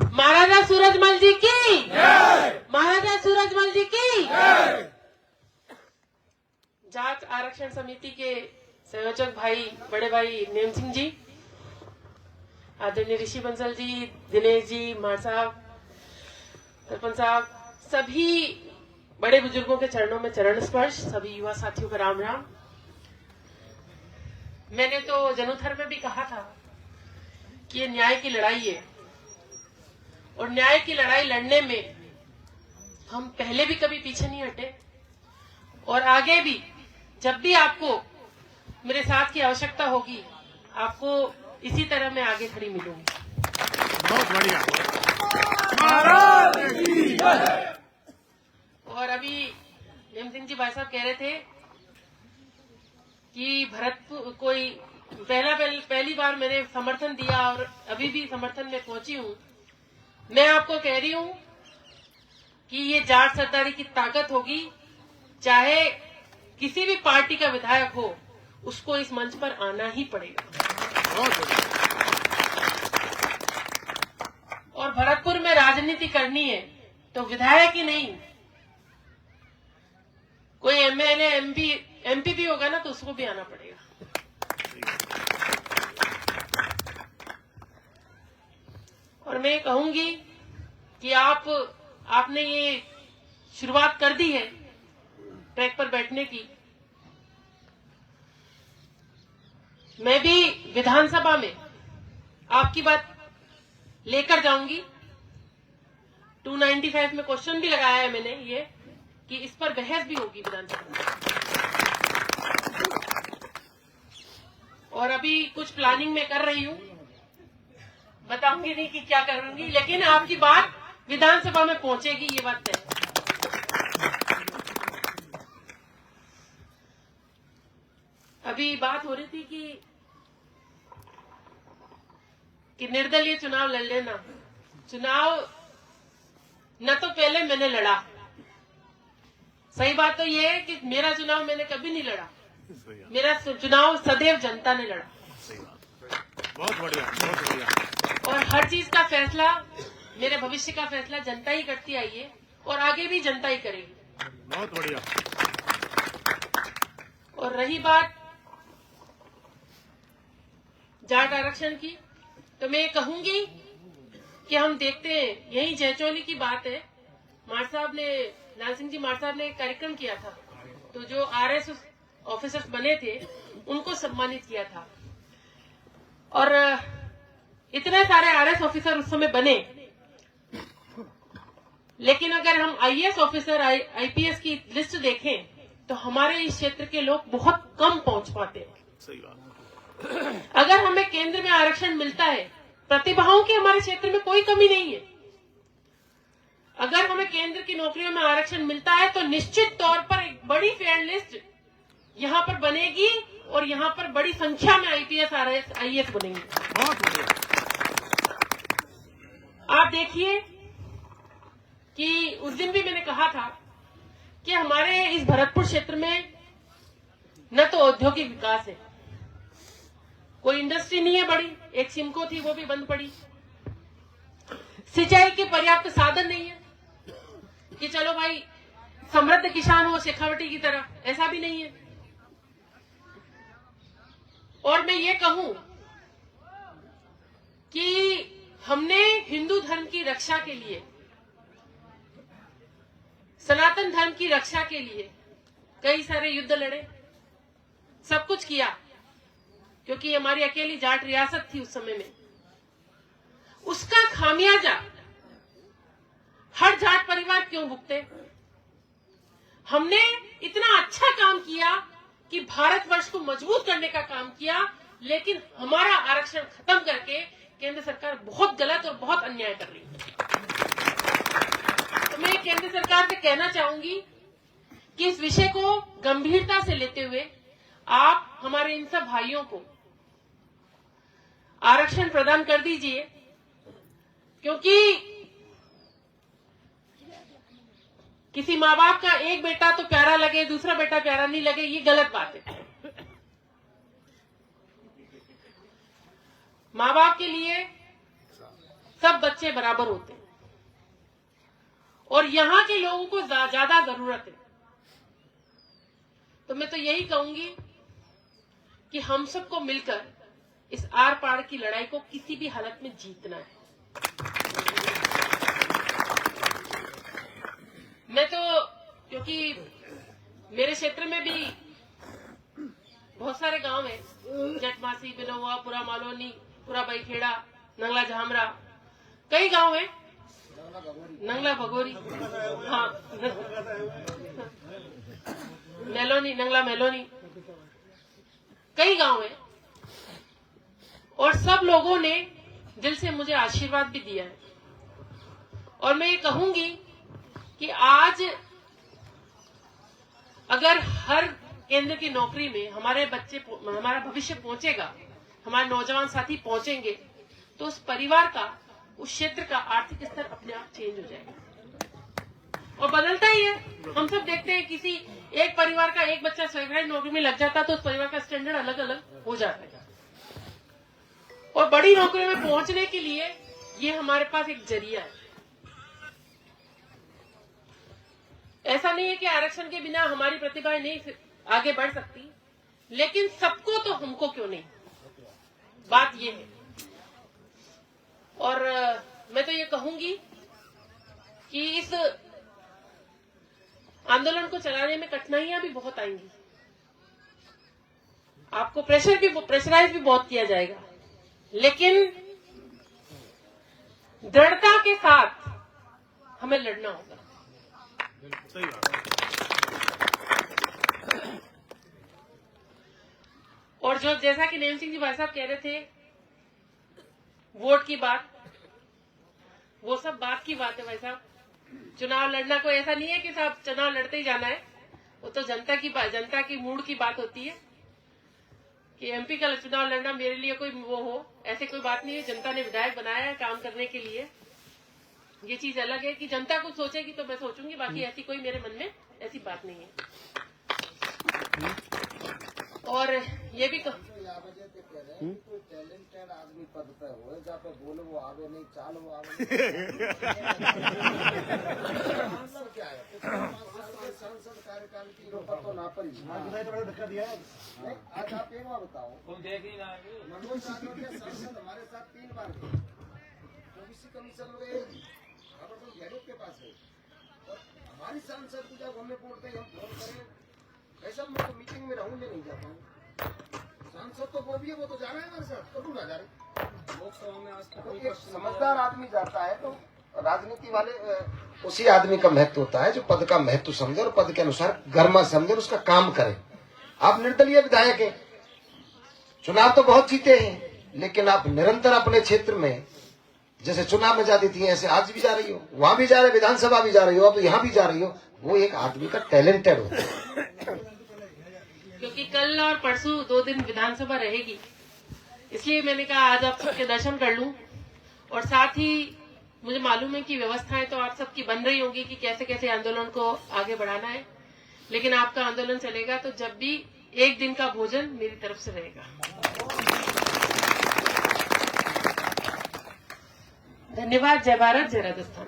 महाराजा सूरजमल जी की, महाराजा सूरजमल जी की। जाट आरक्षण समिति के संयोजक भाई, बड़े भाई नेम सिंह जी, आदरणीय ऋषि बंसल जी, दिनेश जी, मार साहब, सरपंच साहब, सभी बड़े बुजुर्गों के चरणों में चरण स्पर्श, सभी युवा साथियों का राम राम। मैंने तो जनुथर में भी कहा था कि ये न्याय की लड़ाई है और न्याय की लड़ाई लड़ने में हम पहले भी कभी पीछे नहीं हटे और आगे भी जब भी आपको मेरे साथ की आवश्यकता होगी, आपको इसी तरह मैं आगे खड़ी मिलूंगी। बहुत बढ़िया। और अभी नेम सिंह जी भाई साहब कह रहे थे कि भरतपुर कोई पहली बार मैंने समर्थन दिया और अभी भी समर्थन में पहुंची हूं। मैं आपको कह रही हूं कि ये जाट सरदारी की ताकत होगी, चाहे किसी भी पार्टी का विधायक हो, उसको इस मंच पर आना ही पड़ेगा। और भरतपुर में राजनीति करनी है तो विधायक ही नहीं, कोई एमएलए एमपी भी होगा ना तो उसको भी आना पड़ेगा। और मैं कहूंगी कि आपने ये शुरुआत कर दी है ट्रैक पर बैठने की। मैं भी विधानसभा में आपकी बात लेकर जाऊंगी। 295 में क्वेश्चन भी लगाया है मैंने ये कि इस पर बहस भी होगी विधानसभा में। और अभी कुछ प्लानिंग में कर रही हूं, बताऊंगी नहीं कि क्या करूंगी, लेकिन आपकी बात विधानसभा में पहुंचेगी, ये बात तय। अभी बात हो रही थी कि निर्दलीय चुनाव लड़ लेना। चुनाव न तो पहले मैंने लड़ा, सही बात तो ये है कि मेरा चुनाव मैंने कभी नहीं लड़ा, मेरा चुनाव सदैव जनता ने लड़ा। बहुत बढ़िया, बहुत बढ़िया। और हर चीज का फैसला, मेरे भविष्य का फैसला जनता ही करती आई है और आगे भी जनता ही करेगी। बहुत बढ़िया। और रही बात जाट आरक्षण की, तो मैं कहूंगी कि हम देखते हैं, यही जयचौली की बात है, मार साहब ने, लाल सिंह जी मार साहब ने एक कार्यक्रम किया था, तो जो आरएस ऑफिसर्स बने थे उनको सम्मानित किया था। और इतने सारे आरएस ऑफिसर उस समय बने, लेकिन अगर हम आईएएस ऑफिसर, आईपीएस की लिस्ट देखें तो हमारे इस क्षेत्र के लोग बहुत कम पहुंच पाते हैं। सही बात। अगर हमें केंद्र में आरक्षण मिलता है, प्रतिभाओं की हमारे क्षेत्र में कोई कमी नहीं है। अगर हमें केंद्र की नौकरियों में आरक्षण मिलता है तो निश्चित तौर पर एक बड़ी फेयर लिस्ट यहां पर बनेगी और यहां पर बड़ी संख्या में आईपीएस, आईएएस बनेंगे। बहुत बढ़िया। आप देखिए कि उस दिन भी मैंने कहा था कि हमारे इस भरतपुर क्षेत्र में न तो औद्योगिक विकास है, कोई इंडस्ट्री नहीं है बड़ी, एक सिमको थी वो भी बंद पड़ी। सिंचाई के पर्याप्त साधन नहीं है कि चलो भाई समृद्ध किसान हो शेखावटी की तरह, ऐसा भी नहीं है। और मैं ये कहूं कि हमने हिंदू धर्म की रक्षा के लिए, सनातन धर्म की रक्षा के लिए कई सारे युद्ध लड़े, सब कुछ किया, क्योंकि हमारी अकेली जाट रियासत थी उस समय में। उसका खामियाजा हर जाट परिवार क्यों भुगते? हमने इतना अच्छा काम किया कि भारतवर्ष को मजबूत करने का काम किया, लेकिन हमारा आरक्षण खत्म करके केंद्र सरकार बहुत गलत और बहुत अन्याय कर रही है। तो मैं केंद्र सरकार से कहना चाहूंगी कि इस विषय को गंभीरता से लेते हुए आप हमारे इन सब भाइयों को आरक्षण प्रदान कर दीजिए, क्योंकि किसी माँ बाप का एक बेटा तो प्यारा लगे, दूसरा बेटा प्यारा नहीं लगे, ये गलत बात है। माँ बाप के लिए सब बच्चे बराबर होते हैं और यहाँ के लोगों को ज्यादा जरूरत है। तो मैं तो यही कहूंगी कि हम सबको मिलकर इस आर पार की लड़ाई को किसी भी हालत में जीतना है। मैं तो, क्योंकि मेरे क्षेत्र में भी बहुत सारे गांव हैं, जटमासी, बिनोवा, पुरा मालोनी, पुरा बईखेड़ा, नंगला झामरा, कई गांव हैं, नंगला भगोरी, हाँ, मेलोनी, नंगला मेलोनी, कई गांव हैं और सब लोगों ने दिल से मुझे आशीर्वाद भी दिया है। और मैं ये कहूंगी कि आज अगर हर केंद्र की नौकरी में हमारे बच्चे, हमारा भविष्य पहुंचेगा, हमारे नौजवान साथी पहुंचेंगे, तो उस परिवार का, उस क्षेत्र का आर्थिक स्तर अपने आप चेंज हो जाएगा और बदलता ही है। हम सब देखते हैं किसी एक परिवार का एक बच्चा सरकारी नौकरी में लग जाता तो उस परिवार का स्टैंडर्ड अलग अलग हो जाता है। और बड़ी नौकरी में पहुंचने के लिए ये हमारे पास एक जरिया है। ऐसा नहीं है कि आरक्षण के बिना हमारी प्रतिभाएं नहीं आगे बढ़ सकती, लेकिन सबको तो हमको क्यों नहीं, बात ये है। और मैं तो ये कहूंगी कि इस आंदोलन को चलाने में कठिनाइयां भी बहुत आएंगी, आपको प्रेशराइज भी बहुत किया जाएगा, लेकिन दृढ़ता के साथ हमें लड़ना होगा। सही बात है। और जो जैसा कि नेम सिंह जी भाई साहब कह रहे थे, वोट की बात, वो सब बात की बात है भाई साहब। चुनाव लड़ना कोई ऐसा नहीं है कि साहब चुनाव लड़ते ही जाना है, वो तो जनता की मूड की बात होती है कि एमपी का चुनाव लड़ना मेरे लिए कोई वो हो, ऐसे कोई बात नहीं है। जनता ने विधायक बनाया है काम करने के लिए, ये चीज अलग है कि जनता कुछ सोचेगी तो मैं सोचूंगी, बाकी ऐसी कोई मेरे मन में ऐसी बात नहीं है। और ये भी कोई टैलेंटेड आदमी पद पे हो, जहाँ पे बोले वो आवे नहीं, चाल वो आवे नहीं। मतलब क्या है, सांसद कार्यकाल की पद तो ना पड़ी। आज आप एक बार बताओ, मनोज यादव के सांसद हमारे साथ 3 बार गए, ओबीसी कमीशन में गहलोत के पास है, और हमारी सांसद को जब हमें वोट दें, हम फोन करें, ऐसा मैं तो मीटिंग में रहूं, नहीं जाता हूँ। सांसद तो वो भी है, वो तो जा रहा है हमारे साथ, कभी ना जा रहे। लोकसभा में आज तक एक समझदार आदमी जाता है तो राजनीति वाले उसी आदमी का महत्व होता है जो पद का महत्व समझे और पद के अनुसार गर्मा समझे और उसका काम करे। आप निर्दलीय विधायक हैं, चुनाव तो बहुत जीते हैं, लेकिन आप निरंतर अपने क्षेत्र में जैसे चुनाव में जाती थी, ऐसे आज भी जा रही हो, वहां भी जा रहे, विधानसभा भी जा रही हो, अब यहाँ भी जा रही हो। वो एक आदमी का टैलेंटेड होता है। क्योंकि कल और परसों 2 दिन विधानसभा रहेगी, इसलिए मैंने कहा आज आप सबके दर्शन कर लूं। और साथ ही मुझे मालूम है कि व्यवस्थाएं तो आप सबकी बन रही होंगी कि कैसे कैसे आंदोलन को आगे बढ़ाना है, लेकिन आपका आंदोलन चलेगा तो जब भी एक दिन का भोजन मेरी तरफ से रहेगा। धन्यवाद। जय भारत, जय राजस्थान।